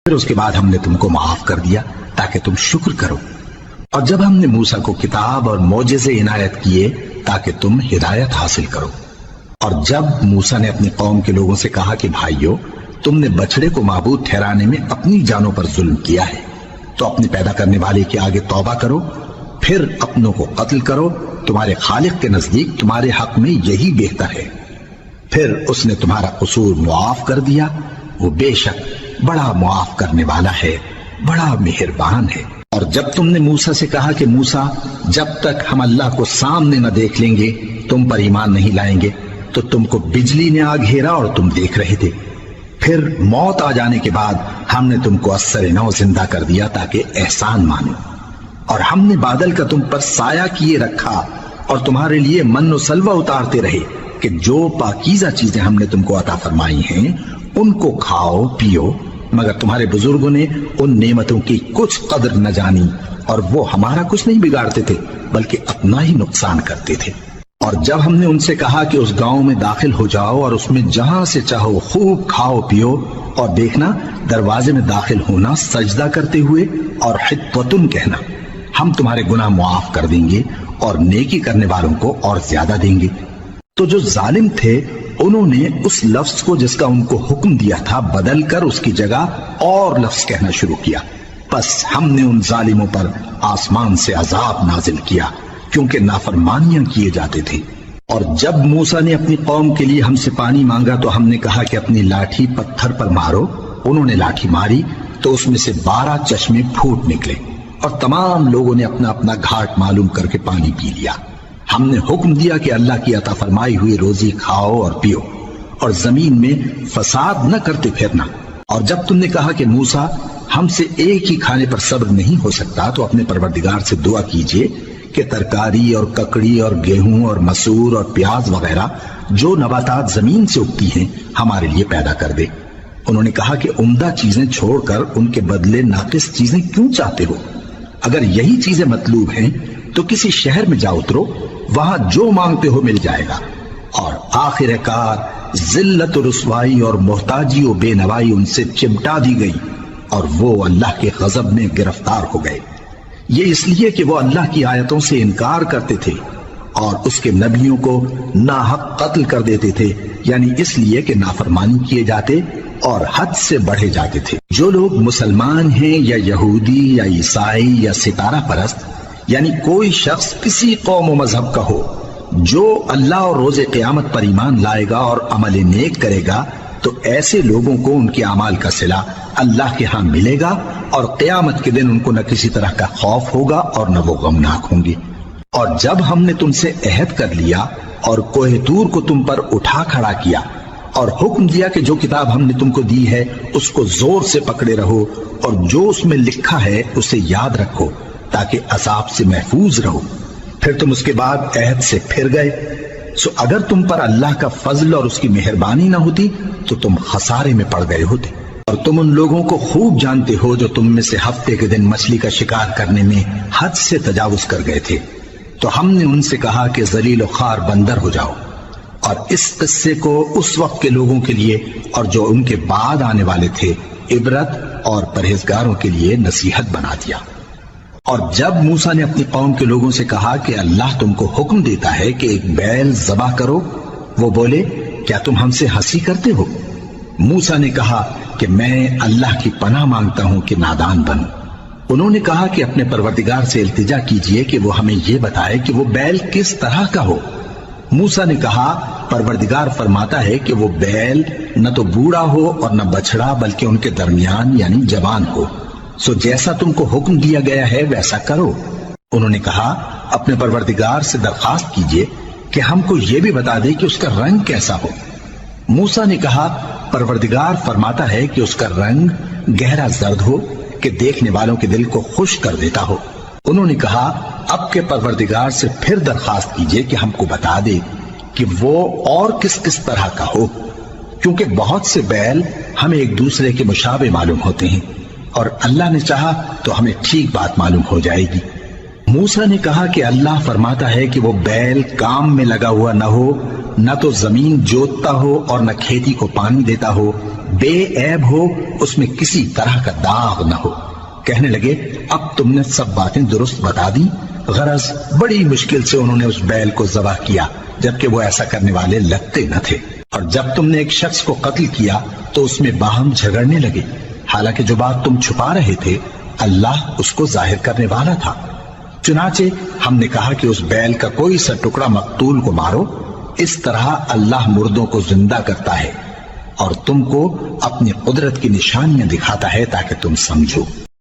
پھر اس کے بعد ہم نے تم کو معاف کر دیا تاکہ تم شکر کرو، اور جب ہم نے موسیٰ کو کتاب اور معجزے عنایت کیے تاکہ تم ہدایت حاصل کرو۔ اور جب موسیٰ نے اپنی قوم کے لوگوں سے کہا کہ بھائیو، تم نے بچڑے کو معبود ٹھہرانے میں اپنی جانوں پر ظلم کیا ہے، تو اپنے پیدا کرنے والے کے آگے توبہ کرو، پھر اپنوں کو قتل کرو، تمہارے خالق کے نزدیک تمہارے حق میں یہی بہتر ہے۔ پھر اس نے تمہارا قصور معاف کر دیا، وہ بے شک بڑا معاف کرنے والا ہے، بڑا مہربان ہے۔ اور جب تم نے موسیٰ سے کہا کہ موسیٰ، جب تک ہم اللہ کو سامنے نہ دیکھ لیں گے تم پر ایمان نہیں لائیں گے، تو تم کو بجلی نے آ گھیرا اور تم دیکھ رہے تھے۔ پھر موت آ جانے کے بعد ہم نے تم کو اثر نو زندہ کر دیا تاکہ احسان مانو، اور ہم نے بادل کا تم پر سایہ کیے رکھا اور تمہارے لیے من و سلوہ اتارتے رہے کہ جو پاکیزہ چیزیں ہم نے تم کو عطا فرمائی ہیں ان کو کھاؤ پیو، مگر تمہارے بزرگوں نے ان نعمتوں کی کچھ قدر نہ جانی، اور وہ ہمارا کچھ نہیں بگاڑتے تھے بلکہ اپنا ہی نقصان کرتے تھے۔ اور جب ہم نے ان سے کہا کہ اس گاؤں میں داخل ہو جاؤ اور اس میں جہاں سے چاہو خوب کھاؤ پیو، اور دیکھنا دروازے میں داخل ہونا سجدہ کرتے ہوئے اور حطوتن کہنا، ہم تمہارے گناہ معاف کر دیں گے اور نیکی کرنے والوں کو اور زیادہ دیں گے۔ تو جو ظالم تھے انہوں نے اس لفظ کو جس کا ان کو حکم دیا تھا بدل کر اس کی جگہ اور لفظ کہنا شروع کیا، پس ہم نے ان ظالموں پر آسمان سے عذاب نازل کیا کیونکہ نافرمانیاں کیے جاتے تھے۔ اور جب موسیٰ نے اپنی قوم کے لیے ہم سے پانی مانگا تو ہم نے کہا کہ اپنی لاٹھی پتھر پر مارو، انہوں نے لاٹھی ماری تو اس میں سے 12 چشمے پھوٹ نکلے، اور تمام لوگوں نے اپنا اپنا گھاٹ معلوم کر کے پانی پی لیا۔ ہم نے حکم دیا کہ اللہ کی عطا فرمائی ہوئی روزی کھاؤ اور پیو، اور زمین میں فساد نہ کرتے پھرنا۔ اور جب تم نے کہا کہ موسیٰ، ہم سے ایک ہی کھانے پر صبر نہیں ہو سکتا، تو اپنے پروردگار سے دعا کیجئے کہ ترکاری اور ککڑی اور گیہوں اور مسور اور پیاز وغیرہ جو نباتات زمین سے اگتی ہیں ہمارے لیے پیدا کر دے۔ انہوں نے کہا کہ عمدہ چیزیں چھوڑ کر ان کے بدلے ناقص چیزیں کیوں چاہتے ہو؟ اگر یہی چیزیں مطلوب ہیں تو کسی شہر میں جا اترو، وہاں جو مانگتے ہو مل جائے گا۔ اور آخر کار ذلت و رسوائی اور محتاجی و بے نوائی ان سے چمٹا دی گئی، اور وہ اللہ کے غضب میں گرفتار ہو گئے۔ یہ اس لیے کہ وہ اللہ کی آیتوں سے انکار کرتے تھے اور اس کے نبیوں کو ناحق قتل کر دیتے تھے، یعنی اس لیے کہ نافرمانی کیے جاتے اور حد سے بڑھے جاتے تھے۔ جو لوگ مسلمان ہیں یا یہودی یا عیسائی یا ستارہ پرست، یعنی کوئی شخص کسی قوم و مذہب کا ہو، جو اللہ اور روز قیامت پر ایمان لائے گا اور عمل نیک کرے گا، تو ایسے لوگوں کو ان کے اعمال کا صلہ اللہ کے ہاں ملے گا، اور قیامت کے دن ان کو نہ کسی طرح کا خوف ہوگا اور نہ وہ غمناک ہوں گے۔ اور جب ہم نے تم سے عہد کر لیا اور کوہ طور کو تم پر اٹھا کھڑا کیا اور حکم دیا کہ جو کتاب ہم نے تم کو دی ہے اس کو زور سے پکڑے رہو، اور جو اس میں لکھا ہے اسے یاد رکھو تاکہ عذاب سے محفوظ رہو، پھر تم اس کے بعد عہد سے پھر گئے، سو اگر تم پر اللہ کا فضل اور اس کی مہربانی نہ ہوتی تو تم خسارے میں پڑ گئے ہوتے۔ اور تم ان لوگوں کو خوب جانتے ہو جو تم میں سے ہفتے کے دن مچھلی کا شکار کرنے میں حد سے تجاوز کر گئے تھے، تو ہم نے ان سے کہا کہ ذلیل و خوار بندر ہو جاؤ، اور اس قصے کو اس وقت کے لوگوں کے لیے اور جو ان کے بعد آنے والے تھے عبرت اور پرہیزگاروں کے لیے نصیحت بنا دیا۔ اور جب موسیٰ نے اپنی قوم کے لوگوں سے کہا کہ اللہ تم کو حکم دیتا ہے کہ ایک بیل ذبح کرو، وہ بولے کیا تم ہم سے ہنسی کرتے ہو؟ موسیٰ نے کہا کہ میں اللہ کی پناہ مانگتا ہوں کہ نادان بنوں۔ انہوں نے کہا کہ اپنے پروردگار سے التجا کیجئے کہ وہ ہمیں یہ بتائے کہ وہ بیل کس طرح کا ہو۔ موسیٰ نے کہا پروردگار فرماتا ہے کہ وہ بیل نہ تو بوڑھا ہو اور نہ بچڑا بلکہ ان کے درمیان یعنی جوان ہو، سو جیسا تم کو حکم دیا گیا ہے ویسا کرو۔ انہوں نے کہا اپنے پروردگار سے درخواست کیجئے کہ ہم کو یہ بھی بتا دے کہ اس کا رنگ کیسا ہو۔ موسیٰ نے کہا پروردگار فرماتا ہے کہ اس کا رنگ گہرا زرد ہو کہ دیکھنے والوں کے دل کو خوش کر دیتا ہو۔ انہوں نے کہا اب کے پروردگار سے پھر درخواست کیجئے کہ ہم کو بتا دے کہ وہ اور کس کس طرح کا ہو، کیونکہ بہت سے بیل ہمیں ایک دوسرے کے مشابہ معلوم ہوتے ہیں، اور اللہ نے چاہا تو ہمیں ٹھیک بات معلوم ہو جائے گی۔ موسیٰ نے کہا کہ اللہ فرماتا ہے کہ وہ بیل کام میں لگا ہوا نہ ہو، نہ تو زمین جوتتا ہو اور نہ کھیتی کو پانی دیتا ہو، بے عیب ہو، اس میں کسی طرح کا داغ نہ ہو۔ کہنے لگے اب تم نے سب باتیں درست بتا دی۔ غرض بڑی مشکل سے انہوں نے اس بیل کو ذبح کیا، جبکہ وہ ایسا کرنے والے لگتے نہ تھے۔ اور جب تم نے ایک شخص کو قتل کیا تو اس میں باہم جھگڑنے لگے، حالانکہ جو بات تم چھپا رہے تھے اللہ اس کو ظاہر کرنے والا تھا۔ چنانچہ ہم نے کہا کہ اس بیل کا کوئی سا ٹکڑا مقتول کو مارو، اس طرح اللہ مردوں کو زندہ کرتا ہے اور تم کو اپنی قدرت کی نشانیاں دکھاتا ہے تاکہ تم سمجھو۔